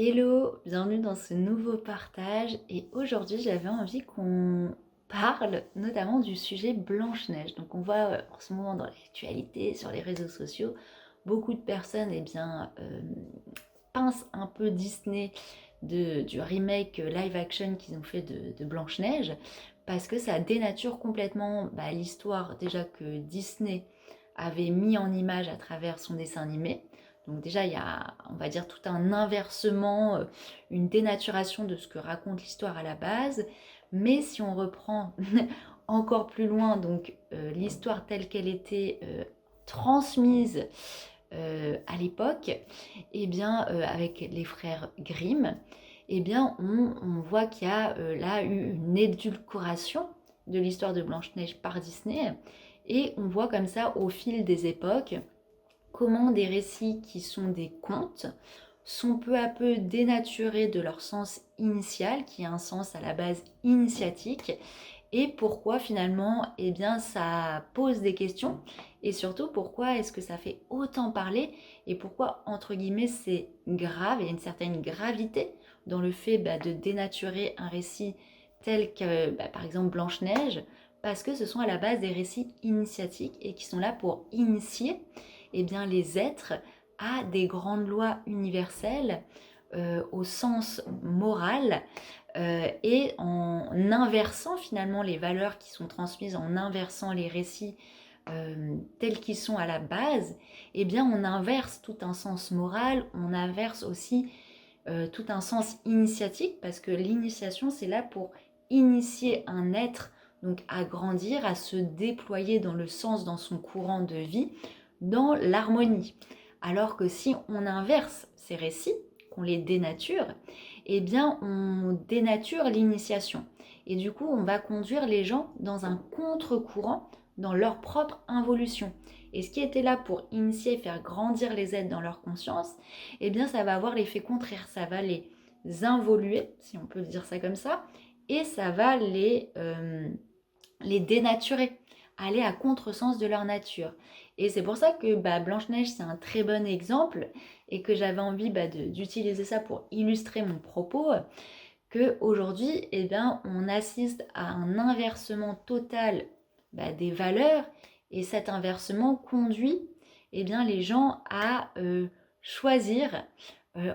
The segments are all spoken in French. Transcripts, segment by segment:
Hello, bienvenue dans ce nouveau partage et aujourd'hui j'avais envie qu'on parle notamment du sujet Blanche-Neige. Donc on voit en ce moment dans l'actualité, sur les réseaux sociaux, beaucoup de personnes pincent un peu Disney du remake live action qu'ils ont fait de Blanche-Neige parce que ça dénature complètement l'histoire déjà que Disney avait mis en image à travers son dessin animé. Donc déjà, il y a, on va dire, tout un inversement, une dénaturation de ce que raconte l'histoire à la base. Mais si on reprend encore plus loin, donc l'histoire telle qu'elle était transmise à l'époque, eh bien, avec les frères Grimm, eh bien, on voit qu'il y a là eu une édulcoration de l'histoire de Blanche-Neige par Disney. Et on voit comme ça, au fil des époques, comment des récits qui sont des contes sont peu à peu dénaturés de leur sens initial, qui a un sens à la base initiatique, et pourquoi finalement, eh bien, ça pose des questions, et surtout pourquoi est-ce que ça fait autant parler, et pourquoi, entre guillemets, c'est grave, il y a une certaine gravité dans le fait de dénaturer un récit tel que, par exemple, Blanche-Neige, parce que ce sont à la base des récits initiatiques, et qui sont là pour initier bien, les êtres à des grandes lois universelles au sens moral et en inversant finalement les valeurs qui sont transmises, en inversant les récits tels qu'ils sont à la base, bien on inverse tout un sens moral, on inverse aussi tout un sens initiatique, parce que l'initiation c'est là pour initier un être donc à grandir, à se déployer dans le sens, dans son courant de vie, dans l'harmonie. Alors que si on inverse ces récits, qu'on les dénature, bien on dénature l'initiation. Et du coup, on va conduire les gens dans un contre-courant, dans leur propre involution. Et ce qui était là pour initier, faire grandir les êtres dans leur conscience, bien ça va avoir l'effet contraire, ça va les involuer, si on peut dire ça comme ça, et ça va les dénaturer, aller à contresens de leur nature. Et c'est pour ça que Blanche-Neige, c'est un très bon exemple et que j'avais envie d'utiliser ça pour illustrer mon propos, qu'aujourd'hui, on assiste à un inversement total des valeurs, et cet inversement conduit les gens à choisir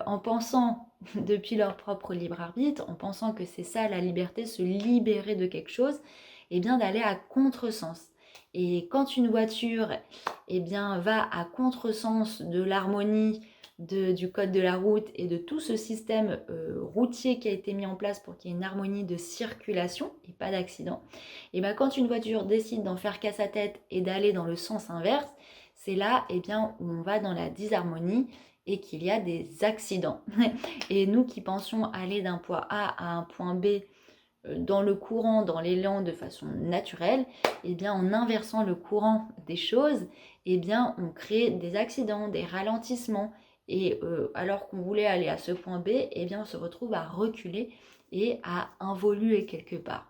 en pensant depuis leur propre libre arbitre, en pensant que c'est ça la liberté, se libérer de quelque chose, d'aller à contresens. Et quand une voiture va à contresens de l'harmonie du code de la route et de tout ce système routier qui a été mis en place pour qu'il y ait une harmonie de circulation et pas d'accident, et quand une voiture décide d'en faire qu'à sa tête et d'aller dans le sens inverse, c'est là où on va dans la disharmonie et qu'il y a des accidents. Et nous qui pensions aller d'un point A à un point B dans le courant, dans l'élan de façon naturelle, en inversant le courant des choses, on crée des accidents, des ralentissements, et alors qu'on voulait aller à ce point B, on se retrouve à reculer et à involuer quelque part.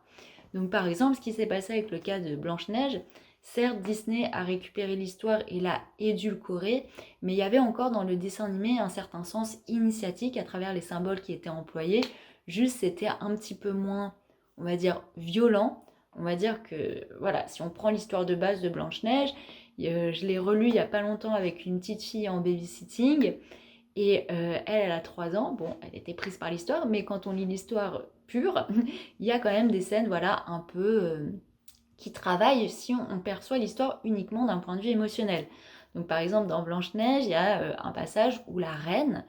Donc par exemple, ce qui s'est passé avec le cas de Blanche-Neige, certes Disney a récupéré l'histoire et l'a édulcorée, mais il y avait encore dans le dessin animé un certain sens initiatique à travers les symboles qui étaient employés, juste c'était un petit peu moins, on va dire, violent. On va dire que, voilà, si on prend l'histoire de base de Blanche-Neige, je l'ai relue il n'y a pas longtemps avec une petite fille en babysitting, et elle a 3 ans, bon, elle était prise par l'histoire, mais quand on lit l'histoire pure, il y a quand même des scènes, voilà, un peu qui travaillent si on perçoit l'histoire uniquement d'un point de vue émotionnel. Donc par exemple, dans Blanche-Neige, il y a un passage où la reine,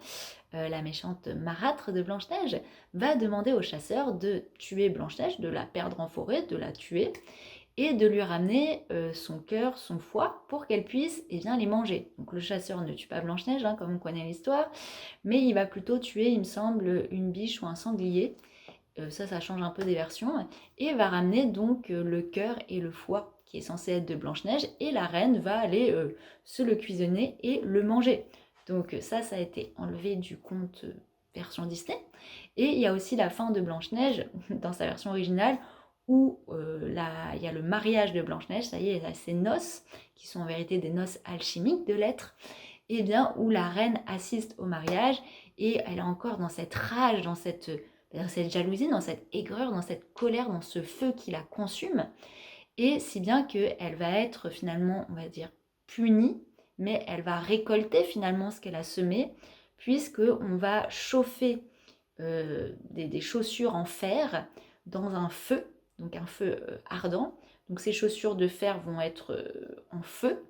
la méchante marâtre de Blanche-Neige, va demander au chasseur de tuer Blanche-Neige, de la perdre en forêt, de la tuer, et de lui ramener son cœur, son foie, pour qu'elle puisse les manger. Donc le chasseur ne tue pas Blanche-Neige, comme on connaît l'histoire, mais il va plutôt tuer, il me semble, une biche ou un sanglier. Ça change un peu des versions. Et va ramener donc le cœur et le foie, qui est censé être de Blanche-Neige, et la reine va aller se le cuisiner et le manger. Donc ça a été enlevé du conte version Disney. Et il y a aussi la fin de Blanche-Neige, dans sa version originale, où il y a le mariage de Blanche-Neige, ça y est, il y a ces noces, qui sont en vérité des noces alchimiques de l'être. et bien où la reine assiste au mariage et elle est encore dans cette rage, dans cette jalousie, dans cette aigreur, dans cette colère, dans ce feu qui la consume. Et si bien qu'elle va être finalement, on va dire, punie, mais elle va récolter finalement ce qu'elle a semé, puisqu'on va chauffer des chaussures en fer dans un feu, donc un feu ardent. Donc ces chaussures de fer vont être en feu.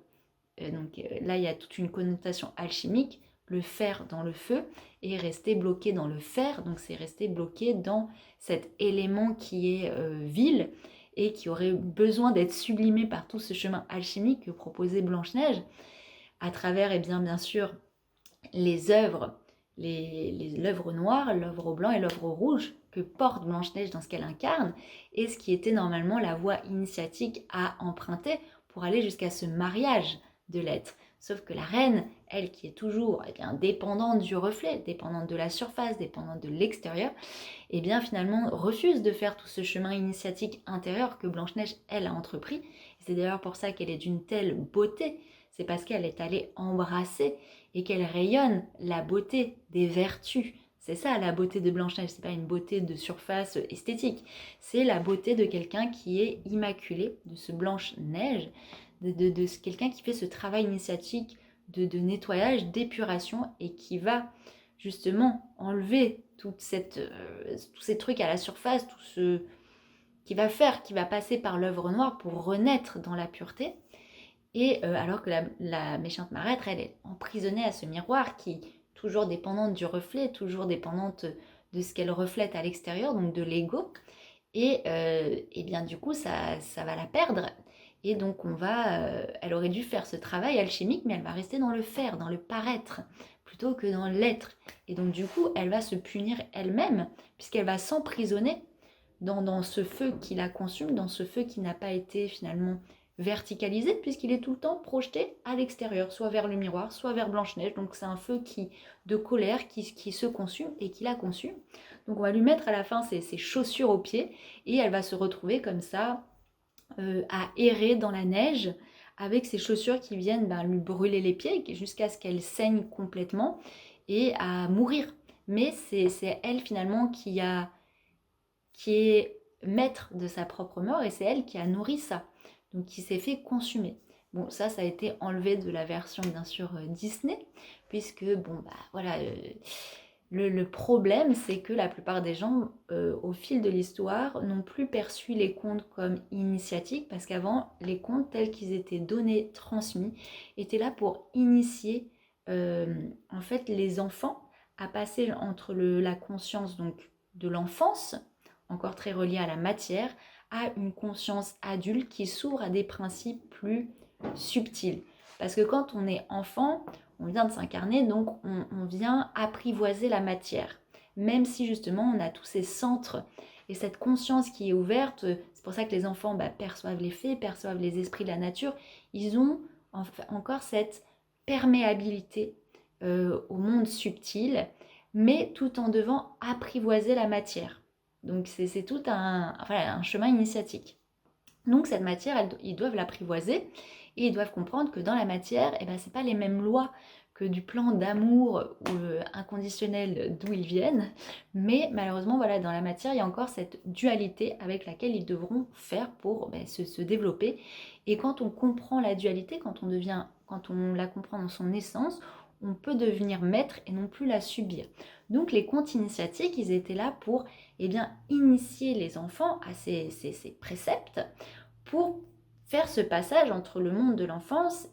Donc là, il y a toute une connotation alchimique, le fer dans le feu et rester bloqué dans le fer. Donc c'est rester bloqué dans cet élément qui est vil et qui aurait besoin d'être sublimé par tout ce chemin alchimique que proposait Blanche-Neige à travers, bien sûr, les œuvres, l'œuvre noire, l'œuvre blanc et l'œuvre rouge que porte Blanche-Neige dans ce qu'elle incarne et ce qui était normalement la voie initiatique à emprunter pour aller jusqu'à ce mariage de l'être. Sauf que la reine, elle qui est toujours dépendante du reflet, dépendante de la surface, dépendante de l'extérieur, finalement refuse de faire tout ce chemin initiatique intérieur que Blanche-Neige, elle, a entrepris. Et c'est d'ailleurs pour ça qu'elle est d'une telle beauté. C'est parce qu'elle est allée embrasser et qu'elle rayonne la beauté des vertus. C'est ça la beauté de Blanche-Neige, c'est pas une beauté de surface esthétique. C'est la beauté de quelqu'un qui est immaculé, de ce Blanche-Neige, de quelqu'un qui fait ce travail initiatique de nettoyage, d'épuration et qui va justement enlever tous ces trucs à la surface, qui va passer par l'œuvre noire pour renaître dans la pureté. Et alors que la méchante marâtre, elle est emprisonnée à ce miroir qui, toujours dépendante du reflet, toujours dépendante de ce qu'elle reflète à l'extérieur, donc de l'ego. Et bien du coup, ça va la perdre. Et donc elle aurait dû faire ce travail alchimique, mais elle va rester dans le faire, dans le paraître, plutôt que dans l'être. Et donc du coup, elle va se punir elle-même, puisqu'elle va s'emprisonner dans ce feu qui la consume, dans ce feu qui n'a pas été finalement verticalisé, puisqu'il est tout le temps projeté à l'extérieur, soit vers le miroir, soit vers Blanche-Neige. Donc c'est un feu de colère qui se consume et qui la consume. Donc on va lui mettre à la fin ses chaussures aux pieds, et elle va se retrouver comme ça, à errer dans la neige, avec ses chaussures qui viennent lui brûler les pieds, jusqu'à ce qu'elle saigne complètement, et à mourir. Mais c'est elle finalement qui est maître de sa propre mort, et c'est elle qui a nourri ça, donc qui s'est fait consumer. Bon, ça a été enlevé de la version bien sûr Disney, puisque le problème c'est que la plupart des gens au fil de l'histoire n'ont plus perçu les contes comme initiatiques, parce qu'avant les contes tels qu'ils étaient donnés, transmis, étaient là pour initier en fait les enfants à passer entre la conscience donc de l'enfance, encore très reliée à la matière, à une conscience adulte qui s'ouvre à des principes plus subtils. Parce que quand on est enfant, on vient de s'incarner, donc on vient apprivoiser la matière. Même si justement on a tous ces centres et cette conscience qui est ouverte, c'est pour ça que les enfants perçoivent les faits, perçoivent les esprits de la nature, ils ont encore cette perméabilité au monde subtil, mais tout en devant apprivoiser la matière. Donc c'est tout un chemin initiatique. Donc cette matière, ils doivent l'apprivoiser et ils doivent comprendre que dans la matière, c'est pas les mêmes lois que du plan d'amour inconditionnel d'où ils viennent, mais malheureusement dans la matière il y a encore cette dualité avec laquelle ils devront faire pour se développer. Et quand on comprend la dualité, quand on la comprend dans son essence, on peut devenir maître et non plus la subir. Donc les contes initiatiques, ils étaient là pour initier les enfants à ces préceptes, pour faire ce passage entre le monde de l'enfance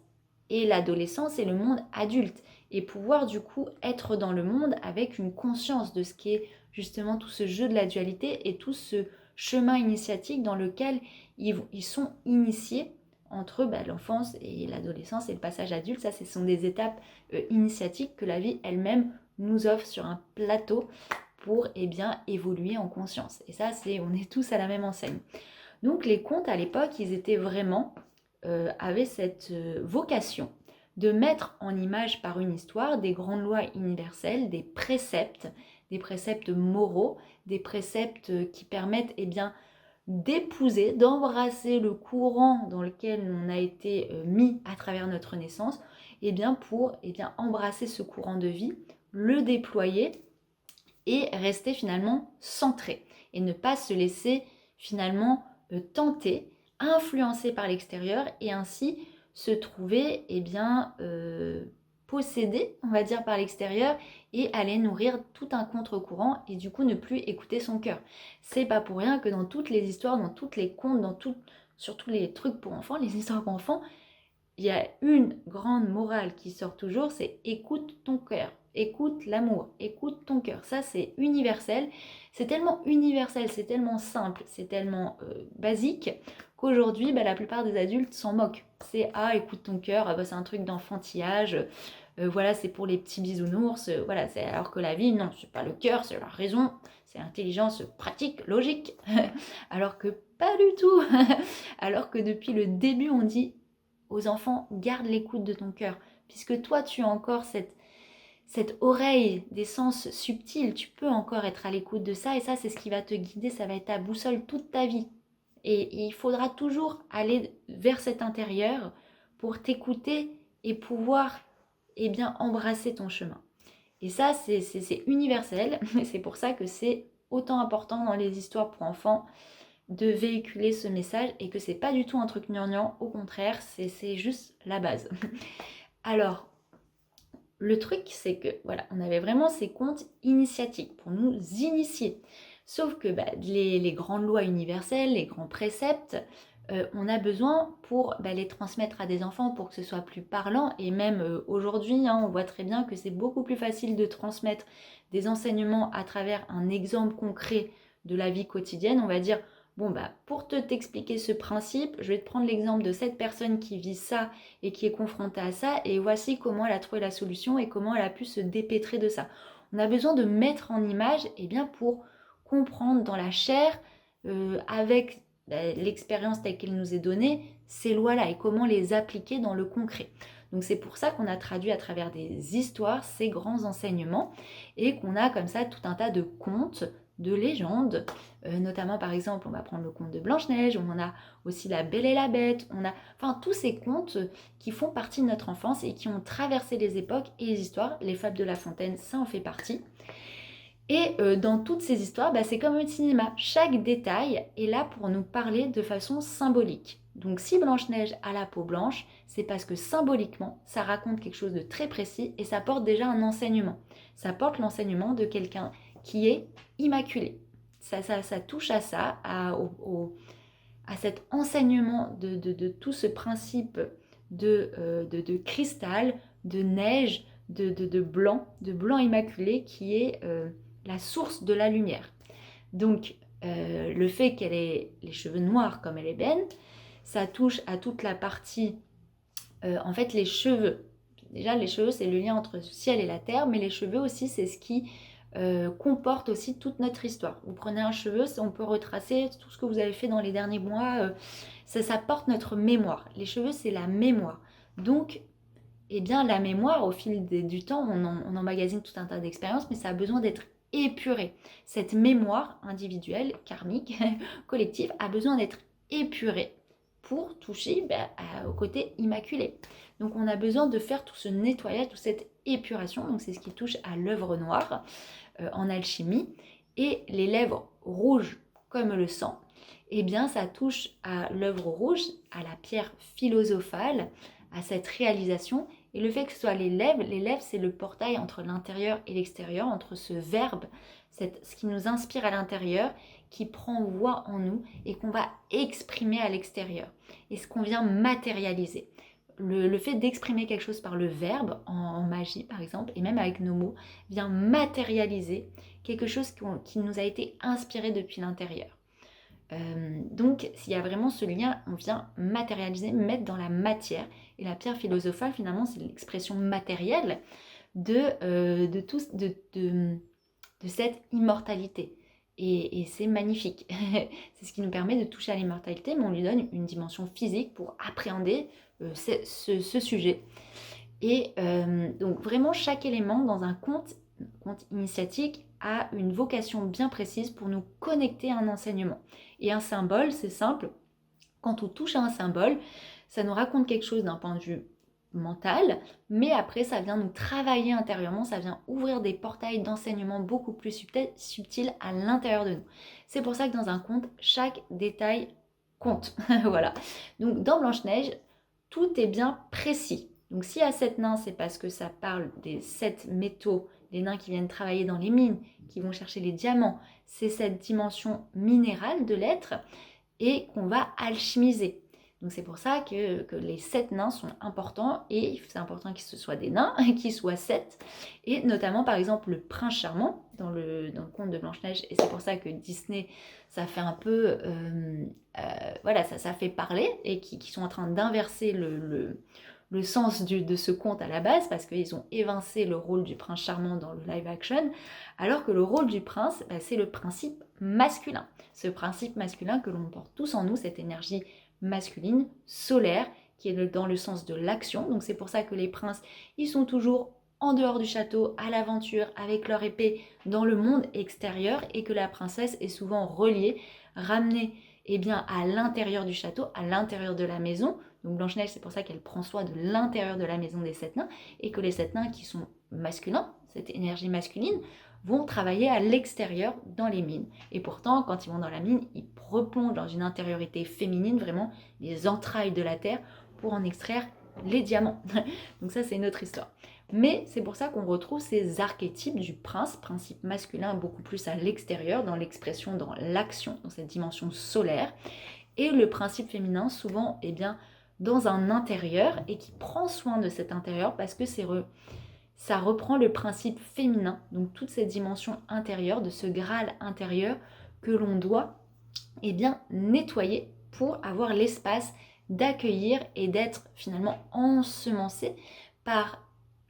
et l'adolescence et le monde adulte, et pouvoir du coup être dans le monde avec une conscience de ce qu'est justement tout ce jeu de la dualité et tout ce chemin initiatique dans lequel ils sont initiés entre l'enfance et l'adolescence et le passage adulte. Ça, ce sont des étapes initiatiques que la vie elle-même nous offre sur un plateau pour évoluer en conscience. Et ça, on est tous à la même enseigne. Donc les contes à l'époque, ils étaient vraiment, avaient cette vocation de mettre en image par une histoire des grandes lois universelles, des préceptes moraux, des préceptes qui permettent d'épouser, d'embrasser le courant dans lequel on a été mis à travers notre naissance, et bien pour embrasser ce courant de vie, le déployer et rester finalement centré et ne pas se laisser finalement tenter, influencer par l'extérieur et ainsi se trouver possédé, on va dire, par l'extérieur et aller nourrir tout un contre-courant et du coup ne plus écouter son cœur. C'est pas pour rien que dans toutes les histoires, dans toutes les contes, surtout les trucs pour enfants, les histoires pour enfants, il y a une grande morale qui sort toujours, c'est écoute ton cœur, écoute l'amour, écoute ton cœur. Ça, c'est universel. C'est tellement universel, c'est tellement simple, c'est tellement basique qu'aujourd'hui, la plupart des adultes s'en moquent. C'est ah, écoute ton cœur, c'est un truc d'enfantillage. Voilà, c'est pour les petits bisounours. Voilà, alors que la vie, non, c'est pas le cœur, c'est la raison, c'est l'intelligence pratique, logique. Alors que pas du tout. Alors que depuis le début, on dit aux enfants, garde l'écoute de ton cœur, puisque toi tu as encore cette oreille des sens subtils, tu peux encore être à l'écoute de ça, et ça c'est ce qui va te guider, ça va être ta boussole toute ta vie. Et il faudra toujours aller vers cet intérieur pour t'écouter et pouvoir embrasser ton chemin. Et ça c'est universel, et c'est pour ça que c'est autant important dans les histoires pour enfants de véhiculer ce message et que c'est pas du tout un truc gnangnan, au contraire, c'est juste la base. Alors, le truc, c'est que voilà, on avait vraiment ces contes initiatiques pour nous initier. Sauf que les grandes lois universelles, les grands préceptes, on a besoin pour les transmettre à des enfants pour que ce soit plus parlant. Et même aujourd'hui, on voit très bien que c'est beaucoup plus facile de transmettre des enseignements à travers un exemple concret de la vie quotidienne. On va dire, bon, pour t'expliquer ce principe, je vais te prendre l'exemple de cette personne qui vit ça et qui est confrontée à ça, et voici comment elle a trouvé la solution et comment elle a pu se dépêtrer de ça. On a besoin de mettre en image pour comprendre dans la chair, avec l'expérience telle qu'elle nous est donnée, ces lois-là et comment les appliquer dans le concret. Donc c'est pour ça qu'on a traduit à travers des histoires ces grands enseignements et qu'on a comme ça tout un tas de contes, de légendes, notamment par exemple on va prendre le conte de Blanche-Neige, on a aussi La Belle et la Bête, on a tous ces contes qui font partie de notre enfance et qui ont traversé les époques et les histoires. Les Fables de La Fontaine, ça en fait partie. Et dans toutes ces histoires, c'est comme un cinéma. Chaque détail est là pour nous parler de façon symbolique. Donc si Blanche-Neige a la peau blanche, c'est parce que symboliquement, ça raconte quelque chose de très précis et ça porte déjà un enseignement. Ça porte l'enseignement de quelqu'un qui est immaculé. Ça touche à ça, à cet enseignement de tout ce principe de cristal, de neige, de blanc immaculé qui est la source de la lumière. Donc, le fait qu'elle ait les cheveux noirs comme elle est belle, ça touche à toute la partie, en fait, les cheveux. Déjà, les cheveux, c'est le lien entre le ciel et la terre, mais les cheveux aussi, c'est ce qui comporte aussi toute notre histoire. Vous prenez un cheveu, on peut retracer tout ce que vous avez fait dans les derniers mois, ça porte notre mémoire. Les cheveux, c'est la mémoire. Donc, la mémoire, au fil du temps, on emmagasine tout un tas d'expériences, mais ça a besoin d'être épuré. Cette mémoire individuelle, karmique, collective, a besoin d'être épurée pour toucher au côté immaculé. Donc on a besoin de faire tout ce nettoyage, toute cette épuration. Donc c'est ce qui touche à l'œuvre noire en alchimie. Et les lèvres rouges comme le sang, ça touche à l'œuvre rouge, à la pierre philosophale, à cette réalisation. Et le fait que ce soit les lèvres c'est le portail entre l'intérieur et l'extérieur, entre ce verbe, ce qui nous inspire à l'intérieur, qui prend voix en nous et qu'on va exprimer à l'extérieur. Et ce qu'on vient matérialiser. Le fait d'exprimer quelque chose par le verbe, en magie par exemple, et même avec nos mots, vient matérialiser quelque chose qui nous a été inspiré depuis l'intérieur. Donc s'il y a vraiment ce lien, on vient matérialiser, mettre dans la matière. Et la pierre philosophale, finalement, c'est l'expression matérielle de cette immortalité. Et c'est magnifique. C'est ce qui nous permet de toucher à l'immortalité, mais on lui donne une dimension physique pour appréhender ce sujet. Et donc vraiment, chaque élément dans un conte initiatique a une vocation bien précise pour nous connecter à un enseignement. Et un symbole, c'est simple, quand on touche à un symbole, ça nous raconte quelque chose d'un point de vue mental, mais après ça vient nous travailler intérieurement, ça vient ouvrir des portails d'enseignement beaucoup plus subtils à l'intérieur de nous. C'est pour ça que dans un conte, chaque détail compte. Voilà. Donc dans Blanche-Neige, tout est bien précis. Donc s'il y a 7 nains, c'est parce que ça parle des 7 métaux, des nains qui viennent travailler dans les mines, qui vont chercher les diamants. C'est cette dimension minérale de l'être et qu'on va alchimiser. Donc c'est pour ça que les 7 nains sont importants, et c'est important qu'ils ce soient des nains, qu'ils soient 7. Et notamment par exemple le prince charmant dans le conte de Blanche-Neige, et c'est pour ça que Disney, ça fait un peu, voilà, ça fait parler, et qui sont en train d'inverser le sens de ce conte à la base, parce qu'ils ont évincé le rôle du prince charmant dans le live action, alors que le rôle du prince, c'est le principe masculin. Ce principe masculin que l'on porte tous en nous, cette énergie masculine, solaire, qui est dans le sens de l'action. Donc c'est pour ça que les princes, ils sont toujours en dehors du château, à l'aventure, avec leur épée, dans le monde extérieur, et que la princesse est souvent reliée, ramenée à l'intérieur du château, à l'intérieur de la maison. Donc Blanche-Neige, c'est pour ça qu'elle prend soin de l'intérieur de la maison des 7 nains, et que les 7 nains qui sont masculins, cette énergie masculine, vont travailler à l'extérieur dans les mines. Et pourtant, quand ils vont dans la mine, ils replongent dans une intériorité féminine, vraiment les entrailles de la terre, pour en extraire les diamants. Donc ça, c'est une autre histoire. Mais c'est pour ça qu'on retrouve ces archétypes du prince, principe masculin beaucoup plus à l'extérieur, dans l'expression, dans l'action, dans cette dimension solaire, et le principe féminin, souvent, dans un intérieur, et qui prend soin de cet intérieur, parce que ça reprend le principe féminin, donc toute cette dimension intérieure, de ce Graal intérieur que l'on doit nettoyer pour avoir l'espace d'accueillir et d'être finalement ensemencé par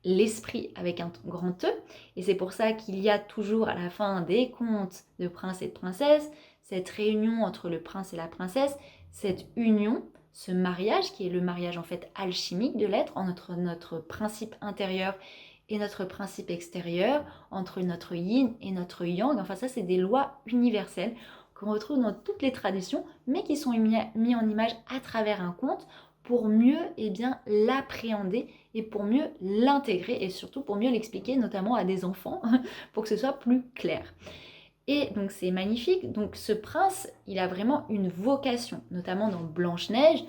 l'esprit avec un grand E. Et c'est pour ça qu'il y a toujours à la fin des contes de princes et de princesses cette réunion entre le prince et la princesse, cette union, ce mariage qui est le mariage en fait alchimique de l'être entre notre principe intérieur et notre principe extérieur, entre notre yin et notre yang. Enfin ça, c'est des lois universelles qu'on retrouve dans toutes les traditions, mais qui sont mis en image à travers un conte pour mieux l'appréhender et pour mieux l'intégrer, et surtout pour mieux l'expliquer notamment à des enfants pour que ce soit plus clair. Et donc c'est magnifique. Donc ce prince, il a vraiment une vocation, notamment dans Blanche-Neige.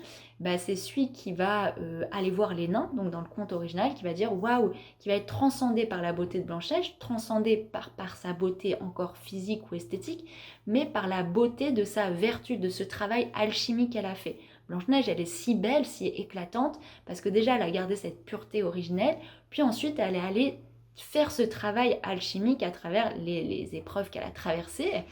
C'est celui qui va aller voir les nains, donc dans le conte original, qui va dire waouh, qui va être transcendé par la beauté de Blanche-Neige, transcendé par sa beauté encore physique ou esthétique, mais par la beauté de sa vertu, de ce travail alchimique qu'elle a fait. Blanche-Neige, elle est si belle, si éclatante, parce que déjà elle a gardé cette pureté originelle, puis ensuite elle est allée faire ce travail alchimique à travers les épreuves qu'elle a traversées.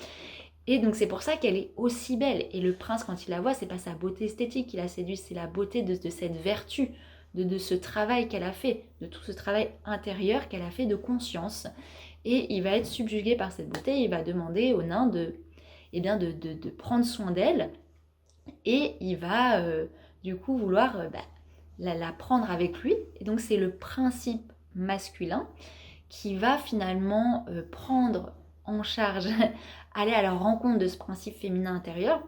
Et donc c'est pour ça qu'elle est aussi belle. Et le prince, quand il la voit, c'est pas sa beauté esthétique qui la séduit, c'est la beauté de cette vertu, de ce travail qu'elle a fait, de tout ce travail intérieur qu'elle a fait de conscience. Et il va être subjugué par cette beauté, il va demander aux nains de prendre soin d'elle, et il va du coup vouloir la prendre avec lui. Et donc c'est le principe masculin qui va finalement prendre en charge, aller à la rencontre de ce principe féminin intérieur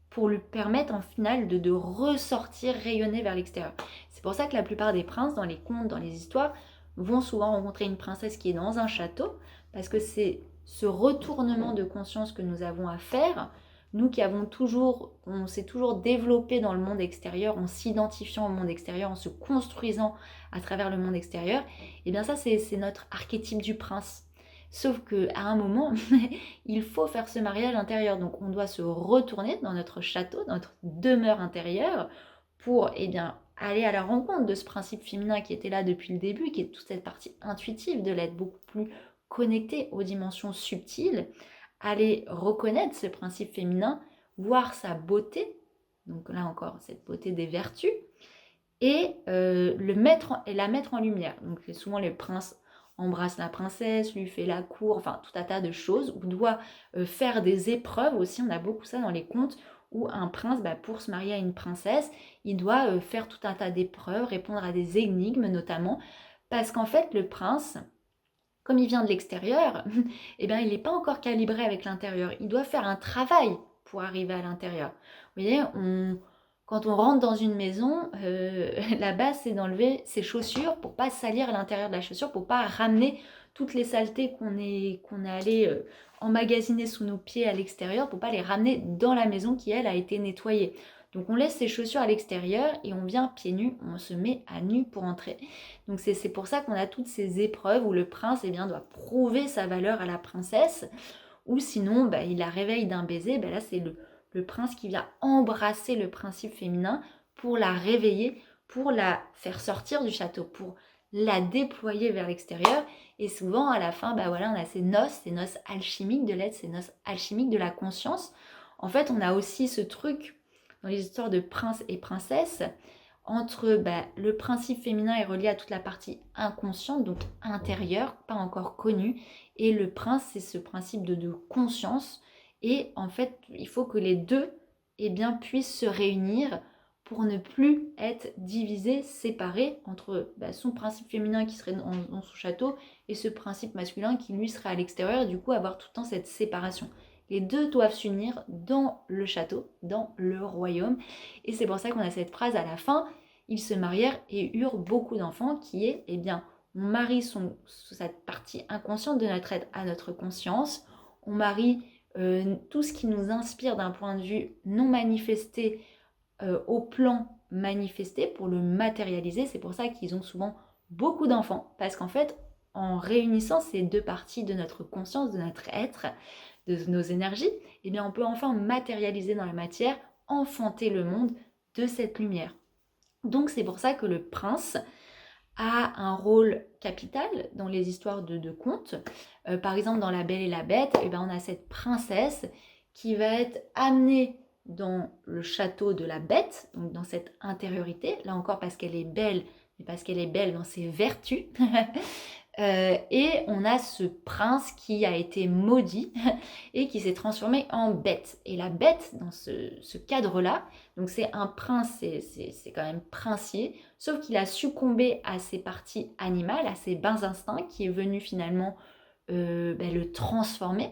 pour lui permettre en final de ressortir, rayonner vers l'extérieur. C'est pour ça que la plupart des princes, dans les contes, dans les histoires, vont souvent rencontrer une princesse qui est dans un château, parce que c'est ce retournement de conscience que nous avons à faire, nous qui on s'est toujours développé dans le monde extérieur, en s'identifiant au monde extérieur, en se construisant à travers le monde extérieur. Et bien ça, c'est notre archétype du prince. Sauf qu'à un moment, il faut faire ce mariage intérieur. Donc on doit se retourner dans notre château, dans notre demeure intérieure, pour aller à la rencontre de ce principe féminin qui était là depuis le début, qui est toute cette partie intuitive de l'être, beaucoup plus connecté aux dimensions subtiles, aller reconnaître ce principe féminin, voir sa beauté, donc là encore cette beauté des vertus, et la mettre en lumière. Donc souvent les princes embrassent la princesse, lui fait la cour, enfin tout un tas de choses, ou doit faire des épreuves aussi. On a beaucoup ça dans les contes, où un prince, pour se marier à une princesse, il doit faire tout un tas d'épreuves, répondre à des énigmes notamment, parce qu'en fait le prince, comme il vient de l'extérieur, il n'est pas encore calibré avec l'intérieur. Il doit faire un travail pour arriver à l'intérieur. Vous voyez, quand on rentre dans une maison, la base c'est d'enlever ses chaussures pour pas salir l'intérieur de la chaussure, pour pas ramener toutes les saletés qu'on est allé emmagasiner sous nos pieds à l'extérieur, pour pas les ramener dans la maison qui elle a été nettoyée. Donc on laisse ses chaussures à l'extérieur et on vient pieds nus, on se met à nu pour entrer. Donc c'est pour ça qu'on a toutes ces épreuves où le prince doit prouver sa valeur à la princesse, ou sinon il la réveille d'un baiser, là c'est le prince qui vient embrasser le principe féminin pour la réveiller, pour la faire sortir du château, pour la déployer vers l'extérieur. Et souvent, à la fin, on a ces noces alchimiques de l'être, ces noces alchimiques de la conscience. En fait, on a aussi ce truc dans les histoires de prince et princesse, entre le principe féminin est relié à toute la partie inconsciente, donc intérieure, pas encore connue, et le prince, c'est ce principe de conscience. Et en fait, il faut que les deux puissent se réunir pour ne plus être divisés, séparés entre son principe féminin qui serait dans son château et ce principe masculin qui lui serait à l'extérieur, et du coup avoir tout le temps cette séparation. Les deux doivent s'unir dans le château, dans le royaume. Et c'est pour ça qu'on a cette phrase à la fin, ils se marièrent et eurent beaucoup d'enfants, qui est, on marie cette partie inconsciente de notre être à notre conscience, on marie tout ce qui nous inspire d'un point de vue non manifesté au plan manifesté pour le matérialiser. C'est pour ça qu'ils ont souvent beaucoup d'enfants, parce qu'en fait, en réunissant ces deux parties de notre conscience, de notre être, de nos énergies, on peut enfin matérialiser dans la matière, enfanter le monde de cette lumière. Donc c'est pour ça que le prince a un rôle capital dans les histoires de contes. Par exemple, dans La Belle et la Bête, on a cette princesse qui va être amenée dans le château de la bête, donc dans cette intériorité, là encore parce qu'elle est belle, mais parce qu'elle est belle dans ses vertus. Et on a ce prince qui a été maudit et qui s'est transformé en bête. Et la bête, dans ce cadre-là, donc c'est un prince, c'est quand même princier, sauf qu'il a succombé à ses parties animales, à ses bas instincts, qui est venu finalement le transformer.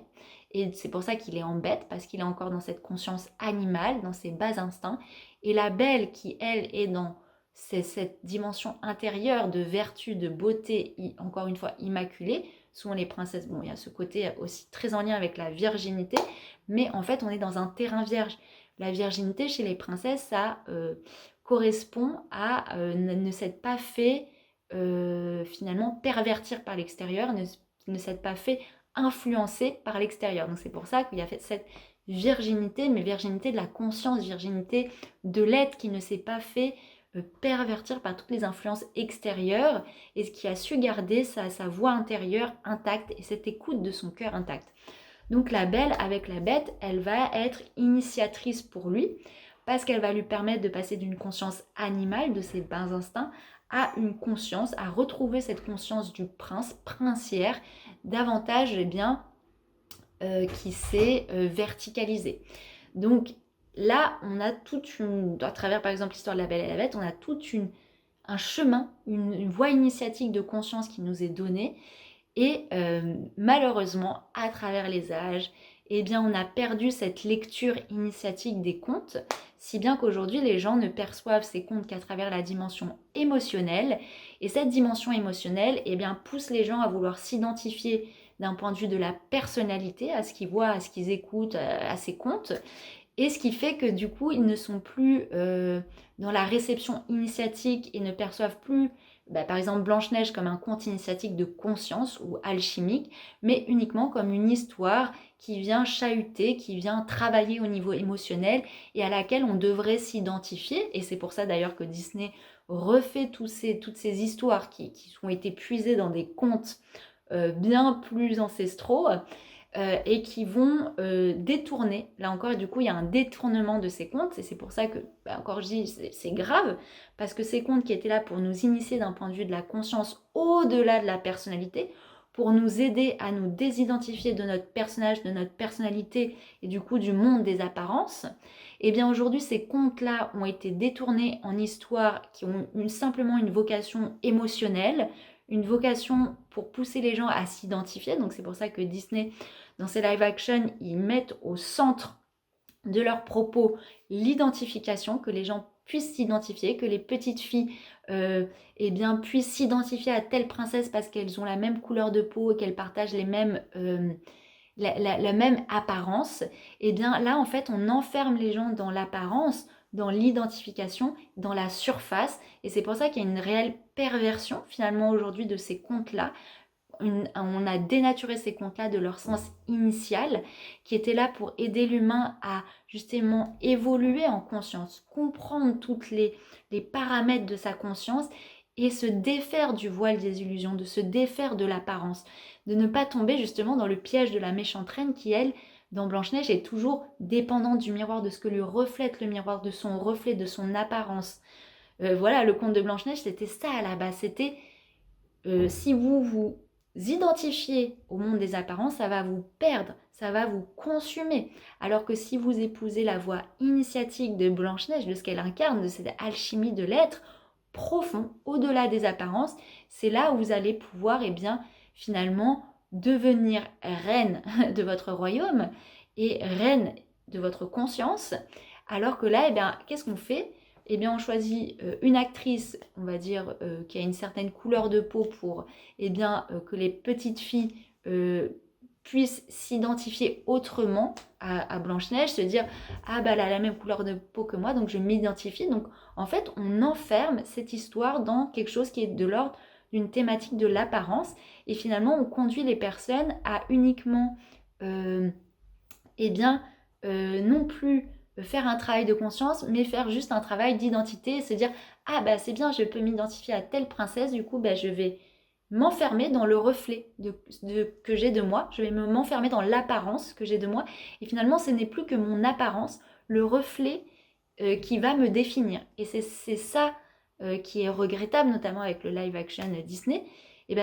Et c'est pour ça qu'il est en bête, parce qu'il est encore dans cette conscience animale, dans ses bas instincts. Et la belle qui, elle, est dans cette dimension intérieure de vertu, de beauté, encore une fois immaculée. Souvent les princesses, il y a ce côté aussi très en lien avec la virginité, mais en fait on est dans un terrain vierge. La virginité chez les princesses, ça correspond à ne s'être pas fait finalement pervertir par l'extérieur, ne s'être pas fait influencer par l'extérieur. Donc c'est pour ça qu'il y a cette virginité, mais virginité de la conscience, virginité de l'être qui ne s'est pas fait pervertir par toutes les influences extérieures, et ce qui a su garder sa voix intérieure intacte et cette écoute de son cœur intacte. Donc la belle avec la bête, elle va être initiatrice pour lui, parce qu'elle va lui permettre de passer d'une conscience animale, de ses bas instincts, à une conscience, à retrouver cette conscience du prince, princière, davantage qui s'est verticalisée. Donc là, on a à travers par exemple l'histoire de la Belle et la Bête, on a un chemin, une voie initiatique de conscience qui nous est donnée. Et malheureusement, à travers les âges, on a perdu cette lecture initiatique des contes, si bien qu'aujourd'hui, les gens ne perçoivent ces contes qu'à travers la dimension émotionnelle. Et cette dimension émotionnelle pousse les gens à vouloir s'identifier d'un point de vue de la personnalité, à ce qu'ils voient, à ce qu'ils écoutent, à ces contes. Et ce qui fait que du coup, ils ne sont plus dans la réception initiatique et ne perçoivent plus, par exemple, Blanche-Neige comme un conte initiatique de conscience ou alchimique, mais uniquement comme une histoire qui vient chahuter, qui vient travailler au niveau émotionnel et à laquelle on devrait s'identifier. Et c'est pour ça d'ailleurs que Disney refait toutes ces histoires qui ont été puisées dans des contes bien plus ancestraux, et qui vont détourner. Là encore, du coup, il y a un détournement de ces contes, et c'est pour ça que, encore je dis, c'est grave, parce que ces contes qui étaient là pour nous initier d'un point de vue de la conscience au-delà de la personnalité, pour nous aider à nous désidentifier de notre personnage, de notre personnalité, et du coup du monde des apparences, et bien aujourd'hui, ces contes-là ont été détournés en histoires qui ont simplement une vocation émotionnelle, une vocation pour pousser les gens à s'identifier. Donc c'est pour ça que Disney, dans ses live action, ils mettent au centre de leurs propos l'identification, que les gens puissent s'identifier, que les petites filles eh bien, puissent s'identifier à telle princesse parce qu'elles ont la même couleur de peau et qu'elles partagent les mêmes, la même apparence, et bien là en fait on enferme les gens dans l'apparence, dans l'identification, dans la surface, et c'est pour ça qu'il y a une réelle perversion finalement aujourd'hui de ces contes-là. On a dénaturé ces contes-là de leur sens initial, qui était là pour aider l'humain à justement évoluer en conscience, comprendre toutes les paramètres de sa conscience et se défaire du voile des illusions, de se défaire de l'apparence, de ne pas tomber justement dans le piège de la méchante reine qui, elle, dans Blanche-Neige, est toujours dépendante du miroir, de ce que lui reflète le miroir, de son reflet, de son apparence. Voilà, le conte de Blanche-Neige, c'était ça à la base, c'était si vous vous identifiez au monde des apparences, ça va vous perdre, ça va vous consumer. Alors que si vous épousez la voie initiatique de Blanche-Neige, de ce qu'elle incarne, de cette alchimie de l'être profond, au-delà des apparences, c'est là où vous allez pouvoir, finalement, devenir reine de votre royaume et reine de votre conscience. Alors que là, qu'est-ce qu'on fait? On choisit une actrice, on va dire, qui a une certaine couleur de peau pour que les petites filles puissent s'identifier autrement à Blanche-Neige, se dire « Ah bah elle a la même couleur de peau que moi, donc je m'identifie ». Donc en fait, on enferme cette histoire dans quelque chose qui est de l'ordre d'une thématique de l'apparence, et finalement on conduit les personnes à uniquement non plus faire un travail de conscience, mais faire juste un travail d'identité et se dire « Ah bah c'est bien, je peux m'identifier à telle princesse, du coup je vais m'enfermer dans le reflet que j'ai de moi, je vais m'enfermer dans l'apparence que j'ai de moi, et finalement ce n'est plus que mon apparence, le reflet qui va me définir. » Et c'est ça qui est regrettable, notamment avec le live action Disney,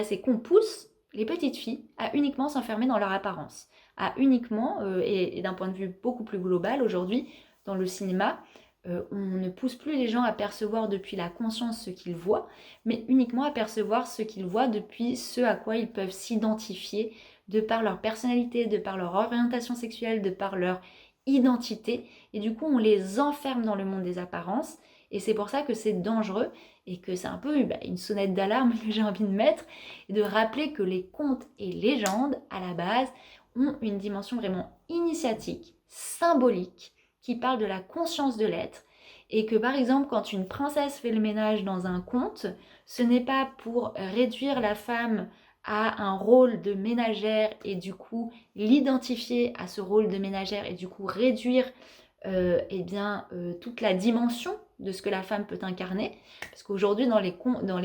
c'est qu'on pousse les petites filles à uniquement s'enfermer dans leur apparence, à uniquement, et d'un point de vue beaucoup plus global aujourd'hui, dans le cinéma, on ne pousse plus les gens à percevoir depuis la conscience ce qu'ils voient, mais uniquement à percevoir ce qu'ils voient depuis ce à quoi ils peuvent s'identifier, de par leur personnalité, de par leur orientation sexuelle, de par leur identité, et du coup on les enferme dans le monde des apparences, et c'est pour ça que c'est dangereux, et que c'est un peu une sonnette d'alarme que j'ai envie de mettre, et de rappeler que les contes et légendes, à la base, ont une dimension vraiment initiatique, symbolique, qui parle de la conscience de l'être, et que par exemple quand une princesse fait le ménage dans un conte, ce n'est pas pour réduire la femme à un rôle de ménagère et du coup l'identifier à ce rôle de ménagère et du coup réduire toute la dimension de ce que la femme peut incarner, parce qu'aujourd'hui dans les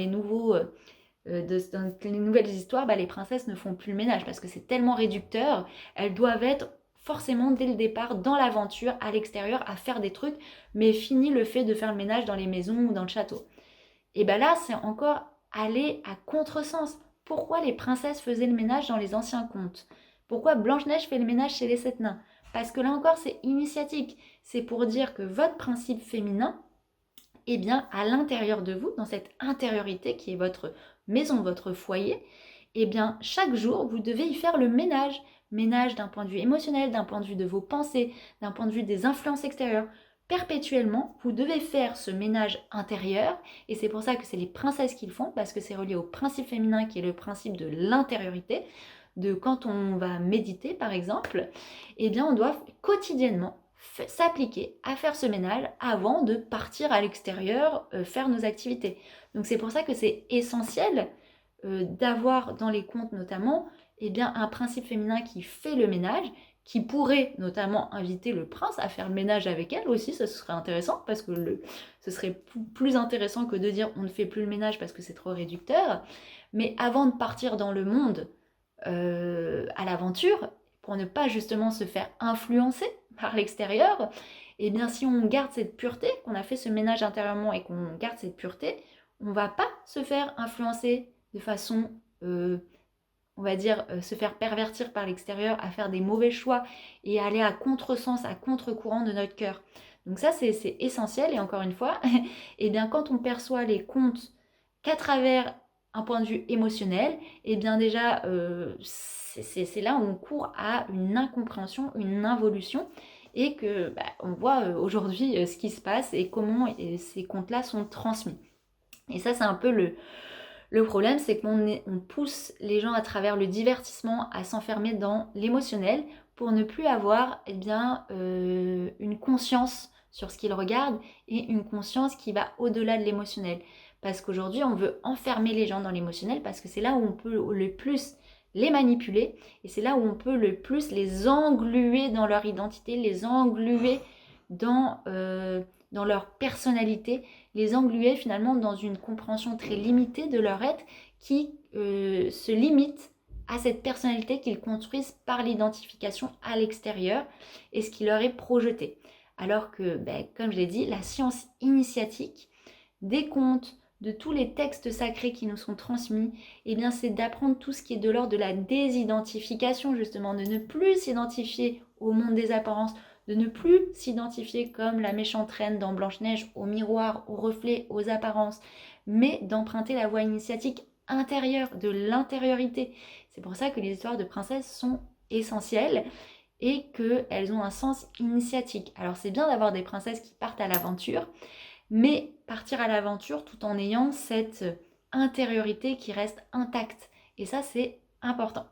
nouvelles histoires, les princesses ne font plus le ménage parce que c'est tellement réducteur, elles doivent être forcément dès le départ dans l'aventure, à l'extérieur, à faire des trucs, mais fini le fait de faire le ménage dans les maisons ou dans le château. Et là, c'est encore aller à contresens. Pourquoi les princesses faisaient le ménage dans les anciens contes? Pourquoi Blanche-Neige fait le ménage chez les 7 nains? Parce que là encore, c'est initiatique. C'est pour dire que votre principe féminin, à l'intérieur de vous, dans cette intériorité qui est votre maison, votre foyer, chaque jour, vous devez y faire le ménage. Ménage d'un point de vue émotionnel, d'un point de vue de vos pensées, d'un point de vue des influences extérieures. Perpétuellement, vous devez faire ce ménage intérieur, et c'est pour ça que c'est les princesses qui le font, parce que c'est relié au principe féminin qui est le principe de l'intériorité, de quand on va méditer par exemple, on doit quotidiennement s'appliquer à faire ce ménage avant de partir à l'extérieur faire nos activités. Donc c'est pour ça que c'est essentiel d'avoir dans les contes notamment un principe féminin qui fait le ménage, qui pourrait notamment inviter le prince à faire le ménage avec elle aussi, ça serait intéressant, parce que ce serait plus intéressant que de dire on ne fait plus le ménage parce que c'est trop réducteur. Mais avant de partir dans le monde à l'aventure, pour ne pas justement se faire influencer par l'extérieur, si on garde cette pureté, qu'on a fait ce ménage intérieurement et qu'on garde cette pureté, on ne va pas se faire influencer de façon, on va dire, se faire pervertir par l'extérieur, à faire des mauvais choix et aller à contresens, à contre-courant de notre cœur. Donc ça, c'est essentiel, et encore une fois, quand on perçoit les contes qu'à travers un point de vue émotionnel, c'est là où on court à une incompréhension, une involution, et que on voit aujourd'hui ce qui se passe et comment ces contes-là sont transmis. Et ça, c'est un peu le problème, c'est qu'on pousse les gens à travers le divertissement à s'enfermer dans l'émotionnel pour ne plus avoir une conscience sur ce qu'ils regardent et une conscience qui va au-delà de l'émotionnel. Parce qu'aujourd'hui, on veut enfermer les gens dans l'émotionnel parce que c'est là où on peut le plus les manipuler et c'est là où on peut le plus les engluer dans leur identité, les engluer dans leur personnalité, les engluer finalement dans une compréhension très limitée de leur être qui se limite à cette personnalité qu'ils construisent par l'identification à l'extérieur et ce qui leur est projeté. Alors que, comme je l'ai dit, la science initiatique des contes, de tous les textes sacrés qui nous sont transmis, c'est d'apprendre tout ce qui est de l'ordre de la désidentification, justement, de ne plus s'identifier au monde des apparences, de ne plus s'identifier comme la méchante reine dans Blanche-Neige, au miroir, au reflet, aux apparences, mais d'emprunter la voie initiatique intérieure, de l'intériorité. C'est pour ça que les histoires de princesses sont essentielles et qu'elles ont un sens initiatique. Alors c'est bien d'avoir des princesses qui partent à l'aventure, mais partir à l'aventure tout en ayant cette intériorité qui reste intacte. Et ça, c'est important.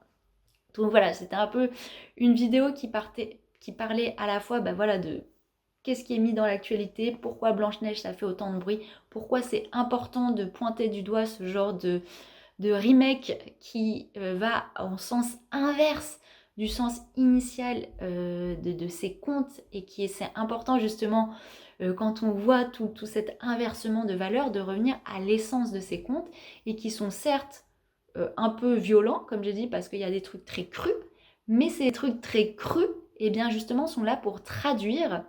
Donc voilà, c'était un peu une vidéo qui parlait à la fois de qu'est-ce qui est mis dans l'actualité, pourquoi Blanche-Neige ça fait autant de bruit, pourquoi c'est important de pointer du doigt ce genre de remake qui va en sens inverse du sens initial de ces contes et c'est important justement quand on voit tout cet inversement de valeurs, de revenir à l'essence de ces contes et qui sont certes un peu violents, comme j'ai dit, parce qu'il y a des trucs très crus, mais ces trucs très crus, justement, sont là pour traduire,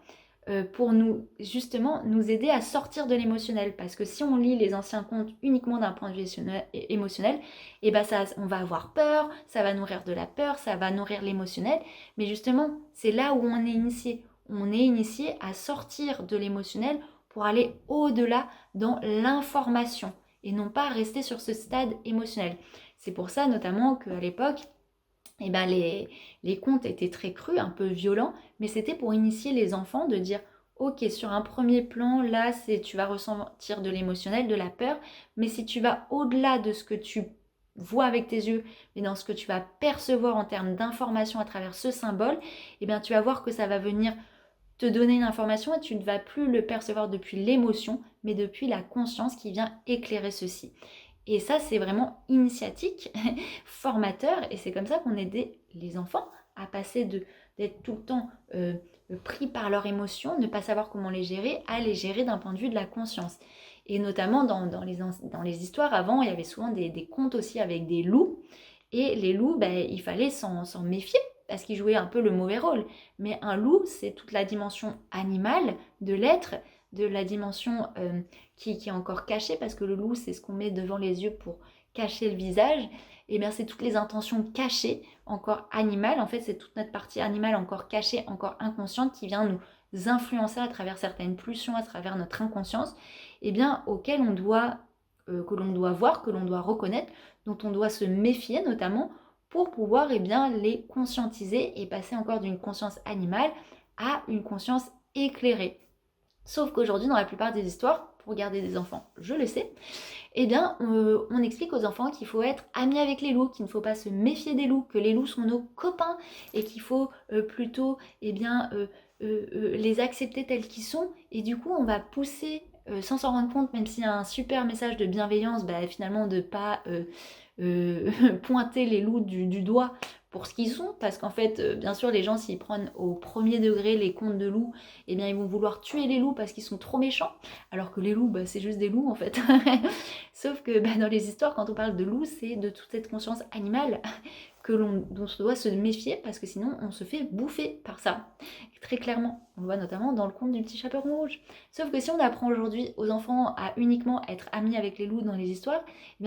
pour nous aider à sortir de l'émotionnel. Parce que si on lit les anciens contes uniquement d'un point de vue émotionnel, on va avoir peur, ça va nourrir de la peur, ça va nourrir l'émotionnel. Mais justement, c'est là où on est initié. On est initié à sortir de l'émotionnel pour aller au-delà dans l'information et non pas rester sur ce stade émotionnel. C'est pour ça notamment qu'à l'époque, les contes étaient très crus, un peu violents, mais c'était pour initier les enfants de dire ok, sur un premier plan, là, tu vas ressentir de l'émotionnel, de la peur, mais si tu vas au-delà de ce que tu vois avec tes yeux, mais dans ce que tu vas percevoir en termes d'information à travers ce symbole, tu vas voir que ça va venir te donner une information et tu ne vas plus le percevoir depuis l'émotion, mais depuis la conscience qui vient éclairer ceci. Et ça, c'est vraiment initiatique, formateur, et c'est comme ça qu'on aide les enfants à passer d'être tout le temps pris par leurs émotions, ne pas savoir comment les gérer, à les gérer d'un point de vue de la conscience. Et notamment dans les histoires avant, il y avait souvent des contes aussi avec des loups, et les loups, il fallait s'en méfier, parce qu'ils jouaient un peu le mauvais rôle. Mais un loup, c'est toute la dimension animale de l'être, de la dimension qui est encore cachée, parce que le loup, c'est ce qu'on met devant les yeux pour cacher le visage. Et bien, c'est toutes les intentions cachées, encore animales. En fait, c'est toute notre partie animale encore cachée, encore inconsciente, qui vient nous influencer à travers certaines pulsions, à travers notre inconscience, auquel on doit, que l'on doit voir, que l'on doit reconnaître, dont on doit se méfier notamment, pour pouvoir les conscientiser et passer encore d'une conscience animale à une conscience éclairée. Sauf qu'aujourd'hui, dans la plupart des histoires, pour garder des enfants, je le sais, on explique aux enfants qu'il faut être ami avec les loups, qu'il ne faut pas se méfier des loups, que les loups sont nos copains et qu'il faut plutôt les accepter tels qu'ils sont. Et du coup, on va pousser, sans s'en rendre compte, même s'il y a un super message de bienveillance, finalement de ne pas pointer les loups du doigt pour ce qu'ils sont, parce qu'en fait, bien sûr, les gens, s'ils prennent au premier degré les contes de loups, ils vont vouloir tuer les loups parce qu'ils sont trop méchants, alors que les loups, c'est juste des loups, en fait. Sauf que dans les histoires, quand on parle de loups, c'est de toute cette conscience animale dont on doit se méfier, parce que sinon, on se fait bouffer par ça. Très clairement, on le voit notamment dans le conte du petit chaperon rouge. Sauf que si on apprend aujourd'hui aux enfants à uniquement être amis avec les loups dans les histoires,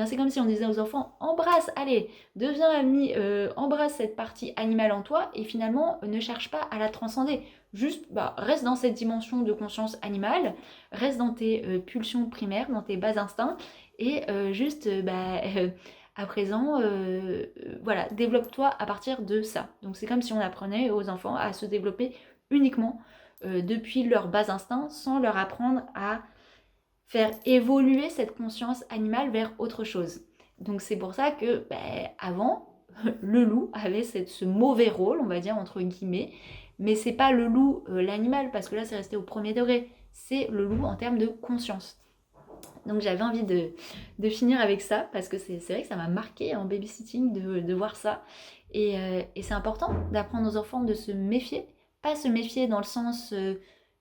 c'est comme si on disait aux enfants, embrasse, allez, deviens ami, embrasse cette partie animale en toi, et finalement, ne cherche pas à la transcender. Juste, reste dans cette dimension de conscience animale, reste dans tes pulsions primaires, dans tes bas instincts, et à présent, développe-toi à partir de ça. Donc c'est comme si on apprenait aux enfants à se développer uniquement depuis leur bas instinct sans leur apprendre à faire évoluer cette conscience animale vers autre chose. Donc c'est pour ça que avant, le loup avait ce mauvais rôle, on va dire entre guillemets, mais c'est pas le loup l'animal, parce que là c'est resté au premier degré, c'est le loup en termes de conscience. Donc j'avais envie de finir avec ça, parce que c'est vrai que ça m'a marqué en babysitting de voir ça. Et c'est important d'apprendre aux enfants de se méfier, pas se méfier dans le sens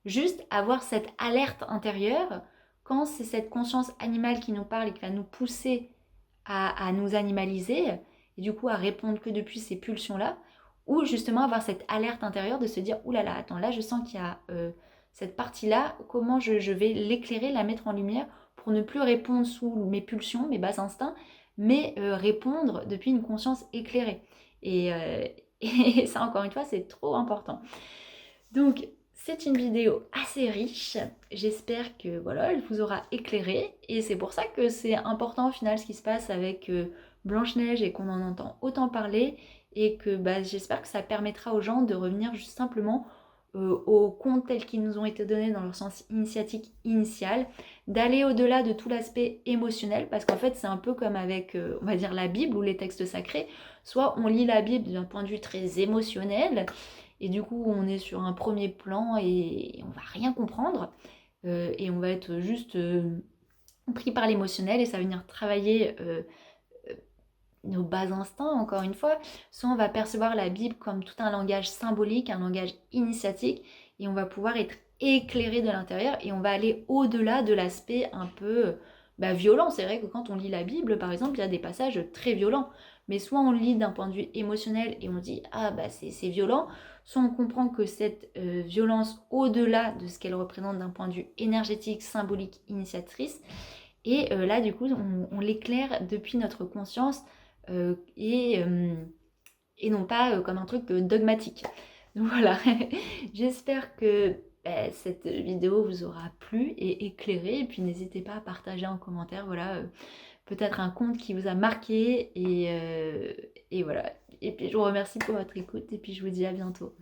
juste avoir cette alerte intérieure, quand c'est cette conscience animale qui nous parle et qui va nous pousser à nous animaliser, et du coup à répondre que depuis ces pulsions-là, ou justement avoir cette alerte intérieure de se dire, ouh là là, attends, là je sens qu'il y a cette partie-là, comment je vais l'éclairer, la mettre en lumière, pour ne plus répondre sous mes pulsions, mes bas instincts, mais répondre depuis une conscience éclairée. Et, et ça, encore une fois, c'est trop important. Donc, c'est une vidéo assez riche. J'espère que voilà, elle vous aura éclairé. Et c'est pour ça que c'est important au final ce qui se passe avec Blanche-Neige et qu'on en entend autant parler. Et que j'espère que ça permettra aux gens de revenir juste simplement aux contes tels qu'ils nous ont été donnés dans leur sens initiatique initial, d'aller au-delà de tout l'aspect émotionnel, parce qu'en fait c'est un peu comme avec, on va dire, la Bible ou les textes sacrés. Soit on lit la Bible d'un point de vue très émotionnel, et du coup on est sur un premier plan et on va rien comprendre, et on va être juste pris par l'émotionnel, et ça va venir travailler nos bas instincts, encore une fois. Soit on va percevoir la Bible comme tout un langage symbolique, un langage initiatique, et on va pouvoir être éclairé de l'intérieur, et on va aller au-delà de l'aspect un peu violent. C'est vrai que quand on lit la Bible, par exemple, il y a des passages très violents, mais soit on lit d'un point de vue émotionnel et on dit ah c'est violent, soit on comprend que cette violence, au-delà de ce qu'elle représente d'un point de vue énergétique, symbolique, initiatrice, et là du coup on l'éclaire depuis notre conscience, euh, et, euh, et non pas comme un truc dogmatique. Donc voilà, j'espère que cette vidéo vous aura plu et éclairé, et puis n'hésitez pas à partager en commentaire, voilà, peut-être un conte qui vous a marqué, et voilà. Et puis je vous remercie pour votre écoute, et puis je vous dis à bientôt.